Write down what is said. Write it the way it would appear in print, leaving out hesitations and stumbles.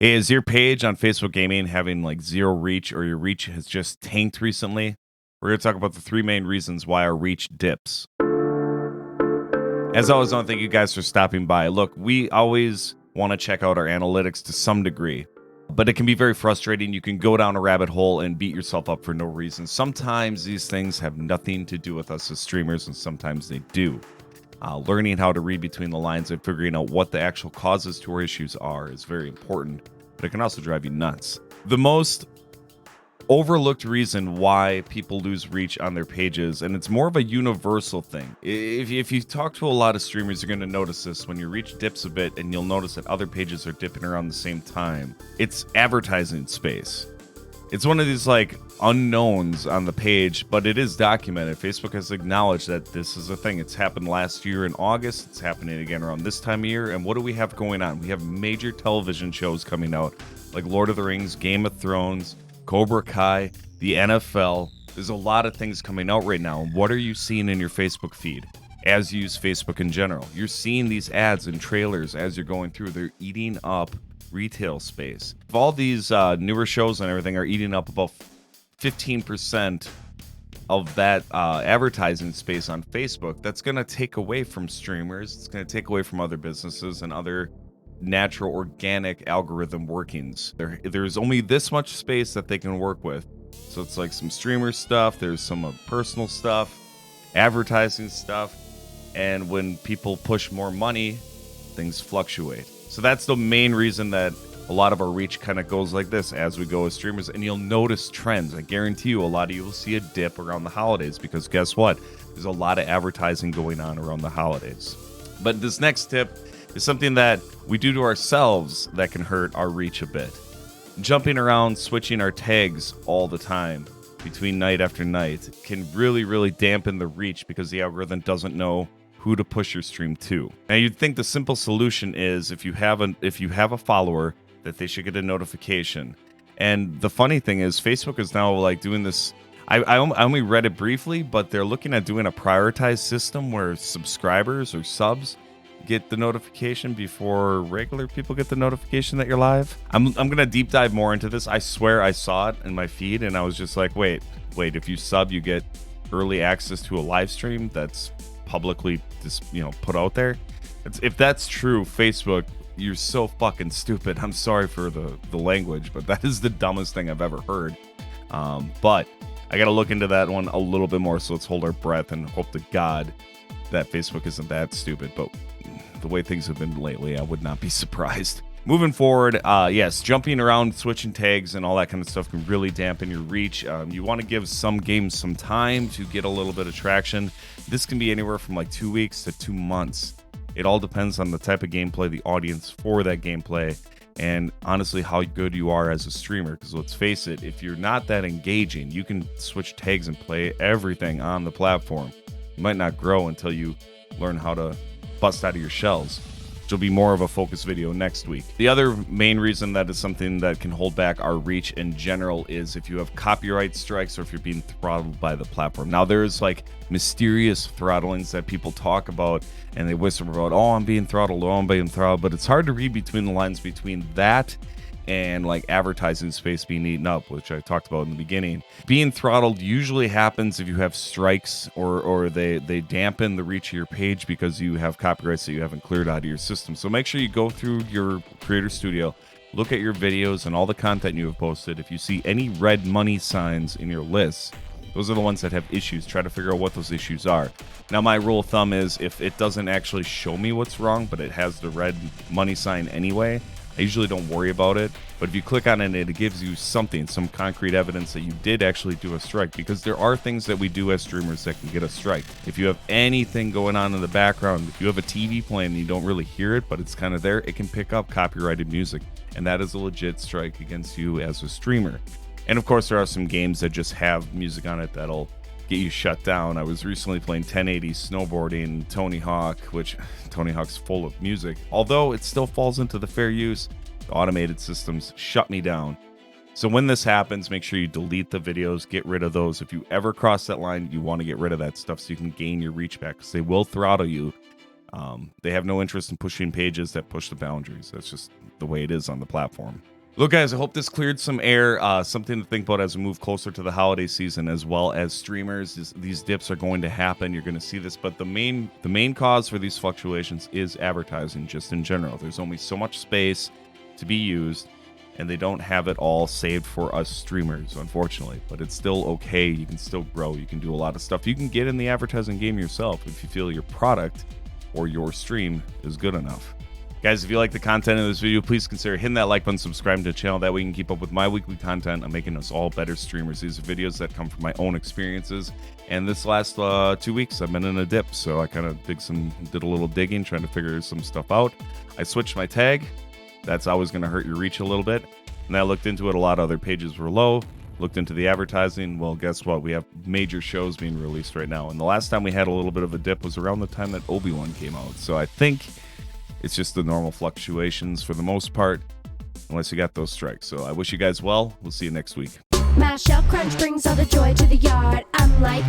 Is your page on Facebook Gaming having like zero reach, or your reach has just tanked recently? We're going to talk about the three main reasons why our reach dips. As always, I want to thank you guys for stopping by. Look, we always want to check out our analytics to some degree, but it can be very frustrating. You can go down a rabbit hole and beat yourself up for no reason. Sometimes these things have nothing to do with us as streamers, and sometimes they do. Learning how to read between the lines and figuring out what the actual causes to our issues are is very important, but it can also drive you nuts. The most overlooked reason why people lose reach on their pages, and it's more of a universal thing. If you talk to a lot of streamers, you're going to notice this. When your reach dips a bit, and you'll notice that other pages are dipping around the same time, it's advertising space. It's one of these like unknowns on the page, but it is documented. Facebook has acknowledged that this is a thing. It's happened last year in August. It's happening again around this time of year. And what do we have going on? We have major television shows coming out like Lord of the Rings, Game of Thrones, Cobra Kai, the NFL. There's a lot of things coming out right now. What are you seeing in your Facebook feed as you use Facebook in general? You're seeing these ads and trailers as you're going through. They're eating up retail space. If all these newer shows and everything are eating up about 15% of that advertising space on Facebook, that's going to take away from streamers. It's going to take away from other businesses and other natural organic algorithm workings. There's only this much space that they can work with. So it's like some streamer stuff, there's some personal stuff, advertising stuff, and when people push more money, things fluctuate. So that's the main reason that a lot of our reach kind of goes like this as we go as streamers, and you'll notice trends. I guarantee you a lot of you will see a dip around the holidays, because guess what? There's a lot of advertising going on around the holidays. But this next tip is something that we do to ourselves that can hurt our reach a bit. Jumping around, switching our tags all the time between night after night can really dampen the reach, because the algorithm doesn't know who to push your stream to. Now you'd think the simple solution is if you have a follower, that they should get a notification. And the funny thing is, Facebook is now like doing this. I only read it briefly, but they're looking at doing a prioritized system where subscribers or subs get the notification before regular people get the notification that you're live. I'm gonna deep dive more into this. I swear I saw it in my feed and I was just like, wait, if you sub, you get early access to a live stream that's publicly just put out there. If that's true, Facebook, you're so fucking stupid. I'm sorry for the language, but that is the dumbest thing I've ever heard. But I gotta look into that one a little bit more, so let's hold our breath and hope to God that Facebook isn't that stupid. But the way things have been lately, I would not be surprised. Moving forward, yes, jumping around, switching tags, and all that kind of stuff can really dampen your reach. You want to give some games some time to get a little bit of traction. This can be anywhere from like 2 weeks to 2 months. It all depends on the type of gameplay, the audience for that gameplay, and honestly how good you are as a streamer. Because let's face it, if you're not that engaging, you can switch tags and play everything on the platform. You might not grow until you learn how to bust out of your shells, which will be more of a focus video next week. The other main reason that is something that can hold back our reach in general is if you have copyright strikes or if you're being throttled by the platform. Now there's like mysterious throttlings that people talk about and they whisper about, oh, I'm being throttled, but it's hard to read between the lines between that and like advertising space being eaten up, which I talked about in the beginning. Being throttled usually happens if you have strikes or they dampen the reach of your page because you have copyrights that you haven't cleared out of your system. So make sure you go through your Creator Studio, look at your videos and all the content you have posted. If you see any red money signs in your lists, those are the ones that have issues. Try to figure out what those issues are. Now, my rule of thumb is if it doesn't actually show me what's wrong, but it has the red money sign anyway, I usually don't worry about it. But if you click on it, it gives you something, some concrete evidence that you did actually do a strike, because there are things that we do as streamers that can get a strike. If you have anything going on in the background, if you have a TV playing and you don't really hear it, but it's kind of there, it can pick up copyrighted music. And that is a legit strike against you as a streamer. And of course, there are some games that just have music on it that'll get you shut down. I was recently playing 1080 snowboarding Tony Hawk, which Tony Hawk's full of music. Although it still falls into the fair use, the automated systems shut me down. So when this happens, make sure you delete the videos, get rid of those. If you ever cross that line, you want to get rid of that stuff so you can gain your reach back, because they will throttle you. They have no interest in pushing pages that push the boundaries. That's just the way it is on the platform. Look, guys, I hope this cleared some air. Something to think about as we move closer to the holiday season, as well as streamers. These dips are going to happen. You're going to see this, but the main cause for these fluctuations is advertising, just in general. There's only so much space to be used, and they don't have it all saved for us streamers, unfortunately. But it's still okay. You can still grow. You can do a lot of stuff. You can get in the advertising game yourself if you feel your product or your stream is good enough. Guys, if you like the content of this video, please consider hitting that like button, subscribing to the channel. That way you can keep up with my weekly content. I'm making us all better streamers. These are videos that come from my own experiences. And this last 2 weeks, I've been in a dip. So I kind of did a little digging, trying to figure some stuff out. I switched my tag. That's always going to hurt your reach a little bit. And I looked into it. A lot of other pages were low. Looked into the advertising. Well, guess what? We have major shows being released right now. And the last time we had a little bit of a dip was around the time that Obi-Wan came out. So I think it's just the normal fluctuations for the most part, unless you got those strikes. So I wish you guys well. We'll see you next week. Mash up, crunch brings all the joy to the yard. I'm like,